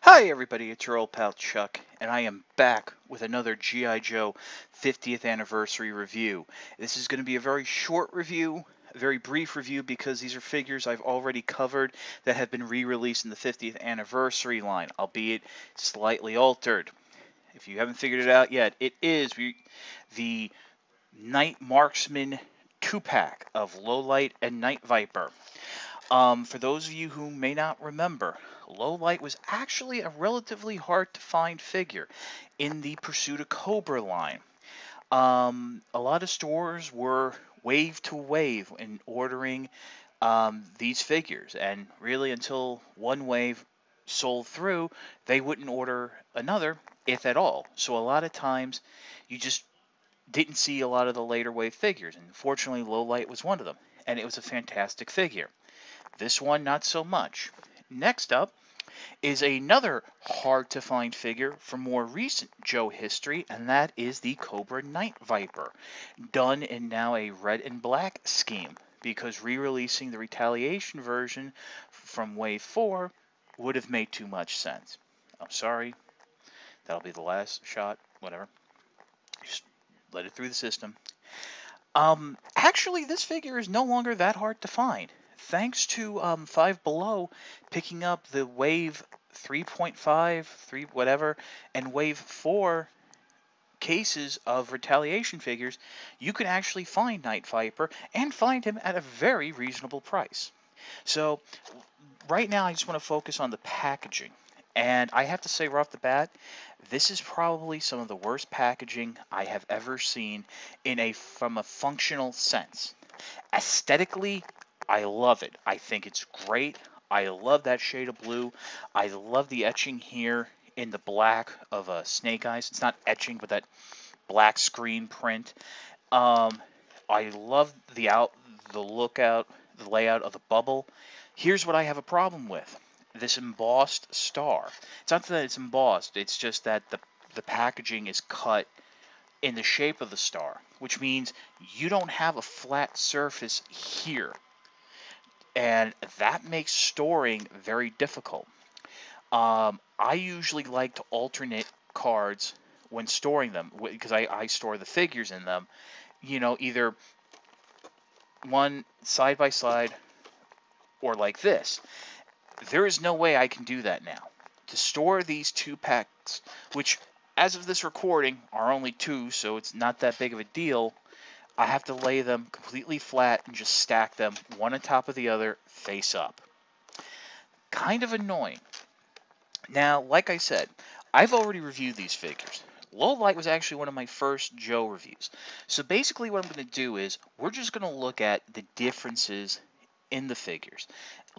Hi everybody, it's your old pal Chuck, and I am back with another G.I. Joe 50th anniversary review. This is going to be a very short review, a very brief review, because these are figures I've already covered that have been re-released in the 50th anniversary line, albeit slightly altered. If you haven't figured it out yet, it is the Night Marksmen 2-pack of Lowlight and Night Viper. For those of you who may not remember, Lowlight was actually a relatively hard to find figure in the Pursuit of Cobra line. A lot of stores were wave to wave in ordering these figures, and really until one wave sold through, they wouldn't order another, if at all. So a lot of times you just didn't see a lot of the later wave figures, and fortunately Lowlight was one of them, and it was a fantastic figure. This one, not so much. Next up is another hard to find figure from more recent Joe history, and that is the Cobra Night Viper, done in now a red and black scheme, because re-releasing the Retaliation version from Wave 4 would have made too much sense. I'm sorry, that'll be the last shot, whatever. Just let it through the system. Actually, this figure is no longer that hard to find. Thanks to Five Below picking up the Wave 3.5, 3 whatever, and Wave 4 cases of Retaliation figures, you can actually find Night Viper and find him at a very reasonable price. So, right now I just want to focus on the packaging. And I have to say right off the bat, this is probably some of the worst packaging I have ever seen from a functional sense. Aesthetically, I love it. I think it's great. I love that shade of blue. I love the etching here in the black of Snake Eyes. It's not etching, but that black screen print. I love the layout of the bubble. Here's what I have a problem with: this embossed star. It's not that it's embossed; it's just that the packaging is cut in the shape of the star, which means you don't have a flat surface here, and that makes storing very difficult. I usually like to alternate cards when storing them, because I store the figures in them, either one side by side or like this. There is no way I can do that now. To store these 2-packs, which as of this recording are only 2, so it's not that big of a deal, I have to lay them completely flat and just stack them one on top of the other, face up. Kind of annoying. Now, like I said, I've already reviewed these figures. Lowlight was actually one of my first Joe reviews. So basically what I'm going to do is we're just going to look at the differences in the figures.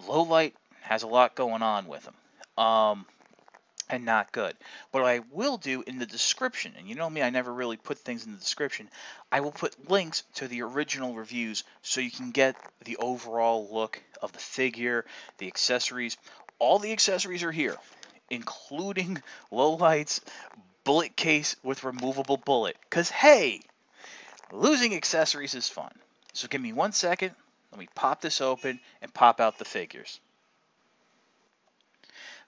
Lowlight has a lot going on with them. And not good. What I will do in the description, and you know me, I never really put things in the description, I will put links to the original reviews so you can get the overall look of the figure, the accessories. All the accessories are here, including Lowlight's bullet case with removable bullet. Because, hey, losing accessories is fun. So give me 1 second, let me pop this open and pop out the figures.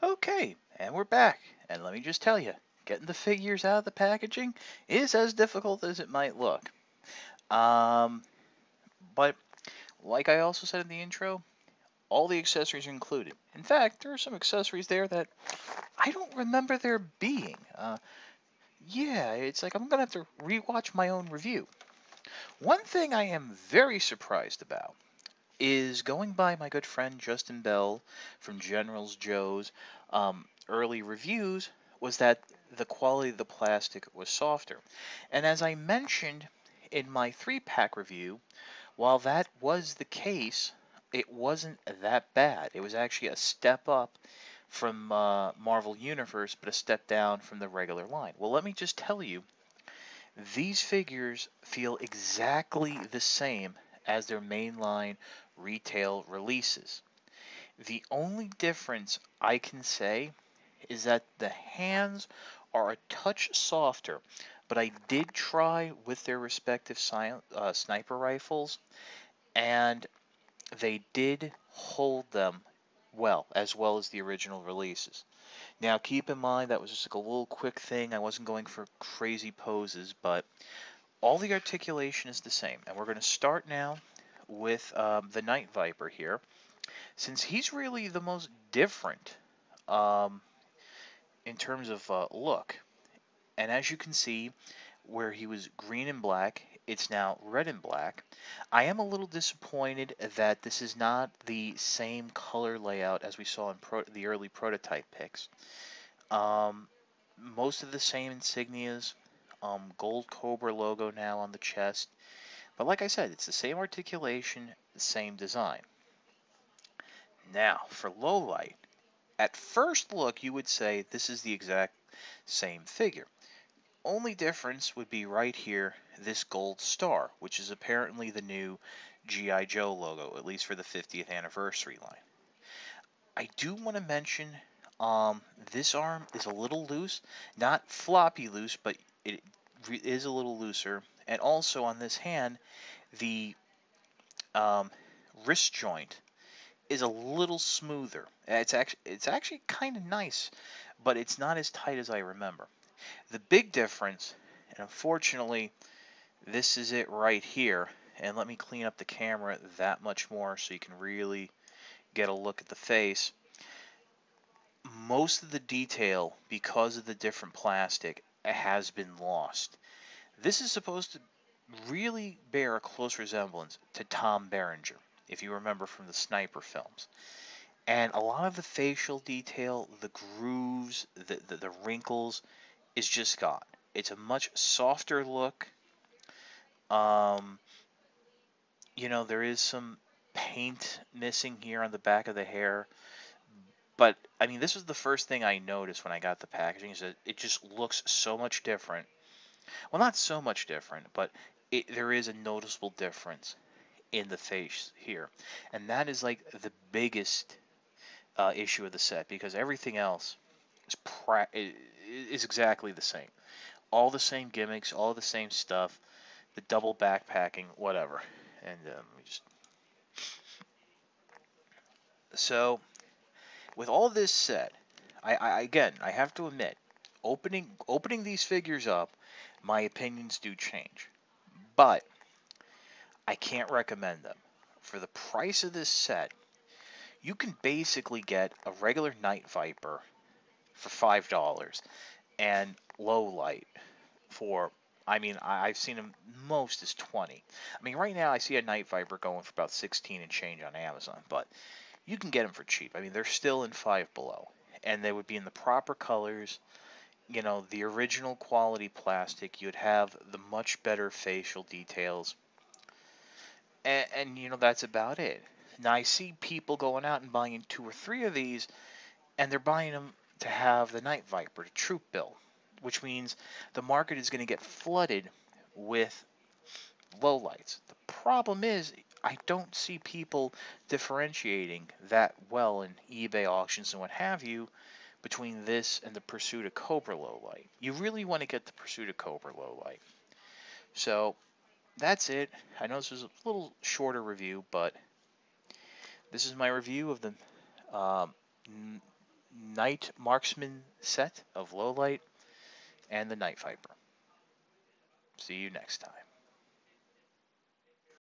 Okay, and we're back. And let me just tell you, getting the figures out of the packaging is as difficult as it might look. But like I also said in the intro, all the accessories are included. In fact, there are some accessories there that I don't remember there being. Yeah, it's like I'm going to have to rewatch my own review. One thing I am very surprised about is going by my good friend Justin Bell from General's Joe's early reviews, was that the quality of the plastic was softer. And as I mentioned in my 3-pack review, while that was the case, it wasn't that bad. It was actually a step up from Marvel Universe, but a step down from the regular line. Well, let me just tell you, these figures feel exactly the same as their mainline retail releases. The only difference I can say is that the hands are a touch softer, but I did try with their respective sniper rifles, and they did hold them well as the original releases. Now, keep in mind that was just like a little quick thing. I wasn't going for crazy poses, but all the articulation is the same. And we're going to start now with the Night Viper here, since he's really the most different um, in terms of look. And as you can see, where he was green and black, it's now red and black. I am a little disappointed that this is not the same color layout as we saw in the early prototype pics. Most of the same insignias, gold Cobra logo now on the chest. But like I said, it's the same articulation, the same design. Now, for low light, at first look you would say this is the exact same figure. Only difference would be right here, this gold star, which is apparently the new G.I. Joe logo, at least for the 50th anniversary line. I do want to mention this arm is a little loose, not floppy loose, but it is a little looser. And also on this hand, the wrist joint is a little smoother. It's actually kind of nice, but it's not as tight as I remember. The big difference, and unfortunately, this is it right here. And let me clean up the camera that much more so you can really get a look at the face. Most of the detail, because of the different plastic, has been lost. This is supposed to really bear a close resemblance to Tom Berenger, if you remember from the Sniper films. And a lot of the facial detail, the grooves, the wrinkles, is just gone. It's a much softer look. There is some paint missing here on the back of the hair. But, I mean, this was the first thing I noticed when I got the packaging, is that it just looks so much different. Well, not so much different, but there is a noticeable difference in the face here. And that is like the biggest issue of the set, because everything else is exactly the same. All the same gimmicks, all the same stuff, the double backpacking, whatever. And so, with all this said, again, I have to admit, opening these figures up, my opinions do change. But I can't recommend them. For the price of this set, you can basically get a regular Night Viper for $5 and low light for, I mean, I've seen them most as 20. I mean, right now I see a Night Viper going for about 16 and change on Amazon, but you can get them for cheap. I mean, they're still in Five Below, and they would be in the proper colors. The original quality plastic. You'd have the much better facial details, and that's about it. Now I see people going out and buying 2 or 3 of these, and they're buying them to have the Night Viper, the troop build, which means the market is going to get flooded with lowlights. The problem is, I don't see people differentiating that well in eBay auctions and what have you between this and the Pursuit of Cobra lowlight. You really want to get the Pursuit of Cobra lowlight. So that's it. I know this was a little shorter review, but this is my review of the Night Marksmen set of lowlight and the Night Viper. See you next time.